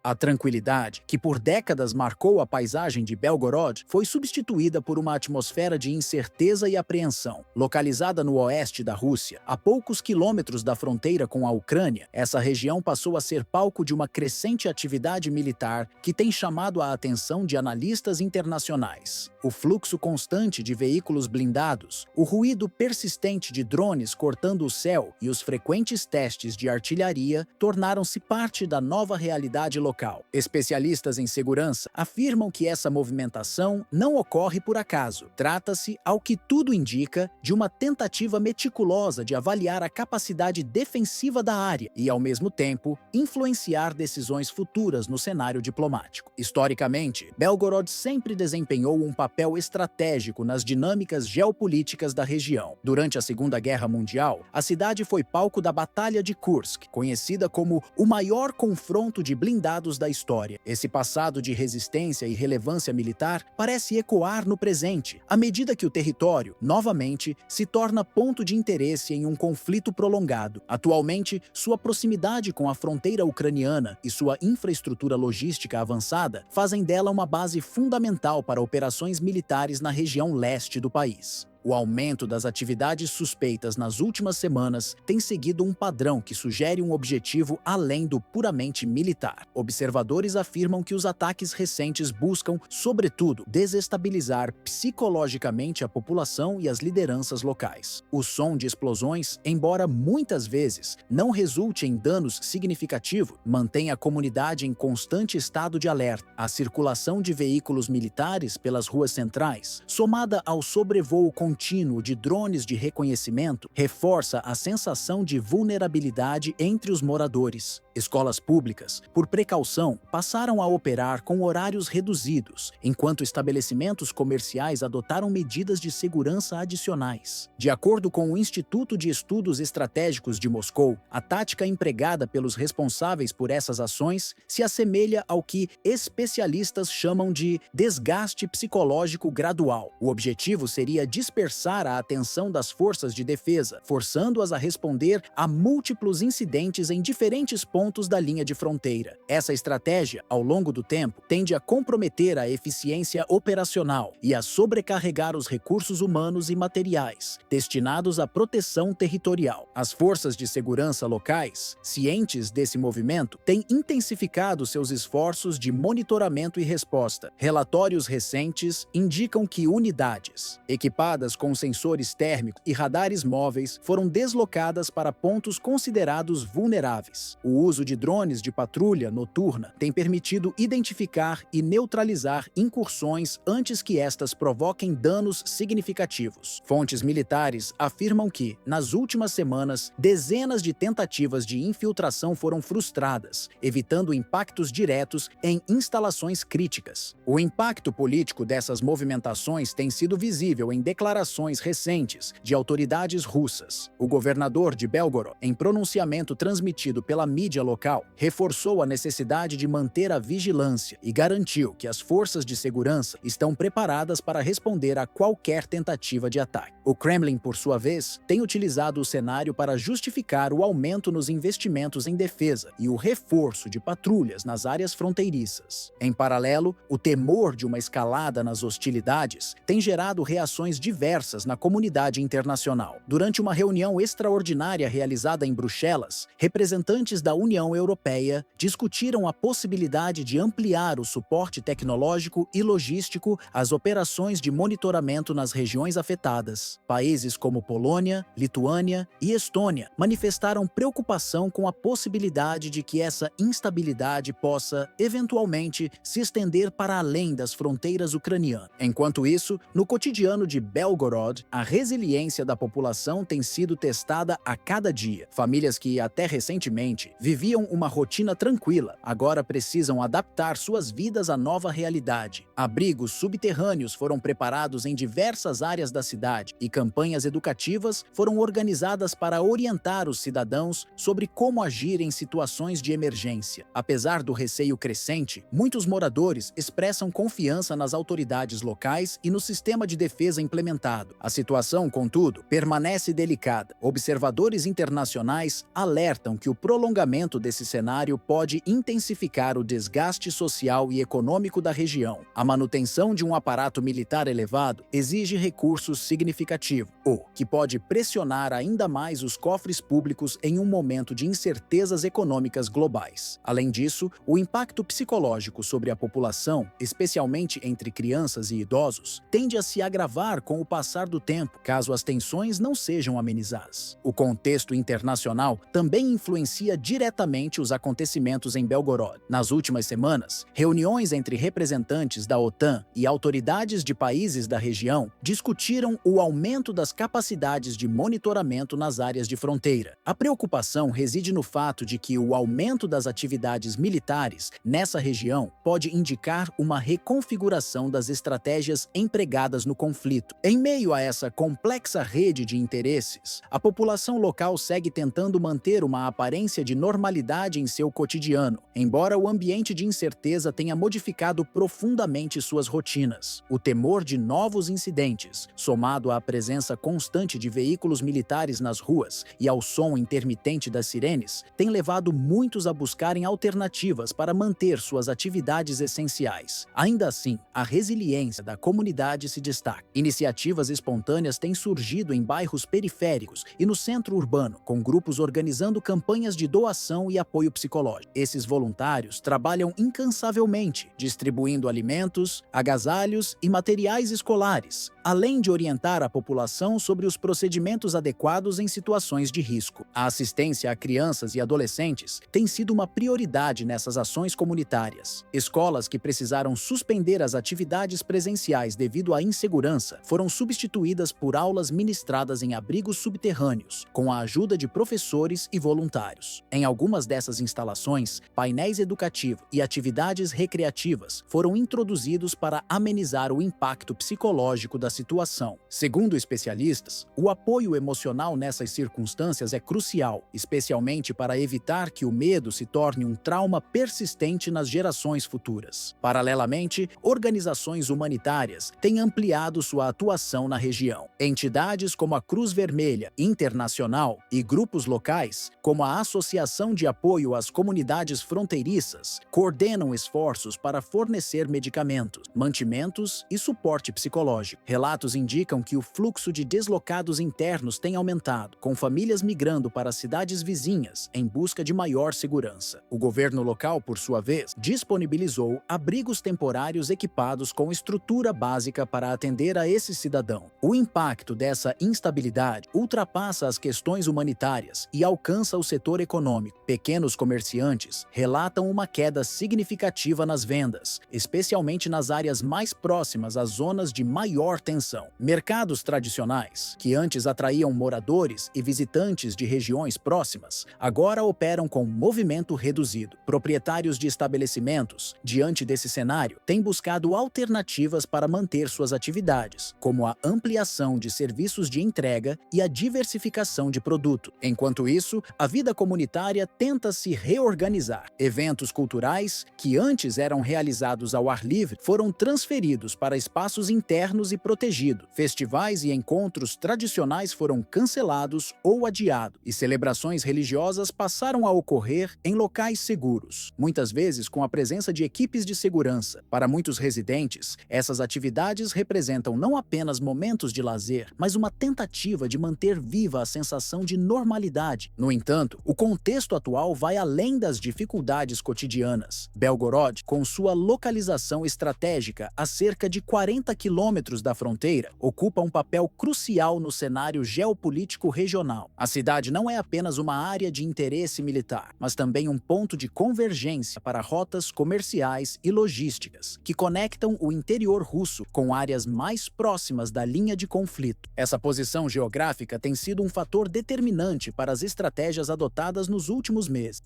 A tranquilidade, que por décadas marcou a paisagem de Belgorod, foi substituída por uma atmosfera de incerteza e apreensão. Localizada no oeste da Rússia, a poucos quilômetros da fronteira com a Ucrânia, essa região passou a ser palco de uma crescente atividade militar que tem chamado a atenção de analistas internacionais. O fluxo constante de veículos blindados, o ruído persistente de drones cortando o céu e os frequentes testes de artilharia tornaram-se parte da nova realidade local. Especialistas em segurança afirmam que essa movimentação não ocorre por acaso. Trata-se, ao que tudo indica, de uma tentativa meticulosa de avaliar a capacidade defensiva da área e, ao mesmo tempo, influenciar decisões futuras no cenário diplomático. Historicamente, Belgorod sempre desempenhou um papel estratégico nas dinâmicas geopolíticas da região. Durante a Segunda Guerra Mundial, a cidade foi palco da Batalha de Kursk, conhecida como o maior confronto de blindados da história. Esse passado de resistência e relevância militar parece ecoar no presente, à medida que o território, novamente, se torna ponto de interesse em um conflito prolongado. Atualmente, sua proximidade com a fronteira ucraniana e sua infraestrutura logística avançada fazem dela uma base fundamental para operações militares na região leste do país. O aumento das atividades suspeitas nas últimas semanas tem seguido um padrão que sugere um objetivo além do puramente militar. Observadores afirmam que os ataques recentes buscam, sobretudo, desestabilizar psicologicamente a população e as lideranças locais. O som de explosões, embora muitas vezes não resulte em danos significativos, mantém a comunidade em constante estado de alerta. A circulação de veículos militares pelas ruas centrais, somada ao sobrevoo contínuo de drones de reconhecimento, reforça a sensação de vulnerabilidade entre os moradores. Escolas públicas, por precaução, passaram a operar com horários reduzidos, enquanto estabelecimentos comerciais adotaram medidas de segurança adicionais. De acordo com o Instituto de Estudos Estratégicos de Moscou, a tática empregada pelos responsáveis por essas ações se assemelha ao que especialistas chamam de desgaste psicológico gradual. O objetivo seria dispersar a atenção das forças de defesa, forçando-as a responder a múltiplos incidentes em diferentes pontos da linha de fronteira. Essa estratégia, ao longo do tempo, tende a comprometer a eficiência operacional e a sobrecarregar os recursos humanos e materiais destinados à proteção territorial. As forças de segurança locais, cientes desse movimento, têm intensificado seus esforços de monitoramento e resposta. Relatórios recentes indicam que unidades, equipadas com sensores térmicos e radares móveis, foram deslocadas para pontos considerados vulneráveis. O uso de drones de patrulha noturna tem permitido identificar e neutralizar incursões antes que estas provoquem danos significativos. Fontes militares afirmam que, nas últimas semanas, dezenas de tentativas de infiltração foram frustradas, evitando impactos diretos em instalações críticas. O impacto político dessas movimentações tem sido visível em declarações recentes de autoridades russas. O governador de Belgorod, em pronunciamento transmitido pela mídia local, reforçou a necessidade de manter a vigilância e garantiu que as forças de segurança estão preparadas para responder a qualquer tentativa de ataque. O Kremlin, por sua vez, tem utilizado o cenário para justificar o aumento nos investimentos em defesa e o reforço de patrulhas nas áreas fronteiriças. Em paralelo, o temor de uma escalada nas hostilidades tem gerado reações diversas na comunidade internacional. Durante uma reunião extraordinária realizada em Bruxelas, representantes da União Europeia discutiram a possibilidade de ampliar o suporte tecnológico e logístico às operações de monitoramento nas regiões afetadas. Países como Polônia, Lituânia e Estônia manifestaram preocupação com a possibilidade de que essa instabilidade possa, eventualmente, se estender para além das fronteiras ucranianas. Enquanto isso, no cotidiano de Belgorod, a resiliência da população tem sido testada a cada dia. Famílias que, até recentemente, viviam uma rotina tranquila, agora precisam adaptar suas vidas à nova realidade. Abrigos subterrâneos foram preparados em diversas áreas da cidade e campanhas educativas foram organizadas para orientar os cidadãos sobre como agir em situações de emergência. Apesar do receio crescente, muitos moradores expressam confiança nas autoridades locais e no sistema de defesa implementado. afetado. A situação, contudo, permanece delicada. Observadores internacionais alertam que o prolongamento desse cenário pode intensificar o desgaste social e econômico da região. A manutenção de um aparato militar elevado exige recursos significativos, o que pode pressionar ainda mais os cofres públicos em um momento de incertezas econômicas globais. Além disso, o impacto psicológico sobre a população, especialmente entre crianças e idosos, tende a se agravar com o passar do tempo, caso as tensões não sejam amenizadas. O contexto internacional também influencia diretamente os acontecimentos em Belgorod. Nas últimas semanas, reuniões entre representantes da OTAN e autoridades de países da região discutiram o aumento das capacidades de monitoramento nas áreas de fronteira. A preocupação reside no fato de que o aumento das atividades militares nessa região pode indicar uma reconfiguração das estratégias empregadas no conflito. Em meio a essa complexa rede de interesses, a população local segue tentando manter uma aparência de normalidade em seu cotidiano, embora o ambiente de incerteza tenha modificado profundamente suas rotinas. O temor de novos incidentes, somado à presença constante de veículos militares nas ruas e ao som intermitente das sirenes, tem levado muitos a buscarem alternativas para manter suas atividades essenciais. Ainda assim, a resiliência da comunidade se destaca. Iniciativas espontâneas têm surgido em bairros periféricos e no centro urbano, com grupos organizando campanhas de doação e apoio psicológico. Esses voluntários trabalham incansavelmente, distribuindo alimentos, agasalhos e materiais escolares, além de orientar a população sobre os procedimentos adequados em situações de risco. A assistência a crianças e adolescentes tem sido uma prioridade nessas ações comunitárias. Escolas que precisaram suspender as atividades presenciais devido à insegurança foram substituídas por aulas ministradas em abrigos subterrâneos, com a ajuda de professores e voluntários. Em algumas dessas instalações, painéis educativos e atividades recreativas foram introduzidos para amenizar o impacto psicológico da situação. Segundo especialistas, o apoio emocional nessas circunstâncias é crucial, especialmente para evitar que o medo se torne um trauma persistente nas gerações futuras. Paralelamente, organizações humanitárias têm ampliado sua atuação na região. Entidades como a Cruz Vermelha Internacional e grupos locais, como a Associação de Apoio às Comunidades Fronteiriças, coordenam esforços para fornecer medicamentos, mantimentos e suporte psicológico. Relatos indicam que o fluxo de deslocados internos tem aumentado, com famílias migrando para cidades vizinhas em busca de maior segurança. O governo local, por sua vez, disponibilizou abrigos temporários equipados com estrutura básica para atender a esses cidadãos. O impacto dessa instabilidade ultrapassa as questões humanitárias e alcança o setor econômico. Pequenos comerciantes relatam uma queda significativa nas vendas, especialmente nas áreas mais próximas às zonas de maior tensão. Mercados tradicionais, que antes atraíam moradores e visitantes de regiões próximas, agora operam com movimento reduzido. Proprietários de estabelecimentos, diante desse cenário, têm buscado alternativas para manter suas atividades, como a ampliação de serviços de entrega e a diversificação de produto. Enquanto isso, a vida comunitária tenta se reorganizar. Eventos culturais, que antes eram realizados ao ar livre, foram transferidos para espaços internos e protegidos. Festivais e encontros tradicionais foram cancelados ou adiados, e celebrações religiosas passaram a ocorrer em locais seguros, muitas vezes com a presença de equipes de segurança. Para muitos residentes, essas atividades representam não apenas momentos de lazer, mas uma tentativa de manter viva a sensação de normalidade. No entanto, o contexto atual vai além das dificuldades cotidianas. Belgorod, com sua localização estratégica a cerca de 40 quilômetros da fronteira, ocupa um papel crucial no cenário geopolítico regional. A cidade não é apenas uma área de interesse militar, mas também um ponto de convergência para rotas comerciais e logísticas, que conectam o interior russo com áreas mais próximas da linha de conflito. Essa posição geográfica tem sido um fator determinante para as estratégias adotadas nos últimos meses.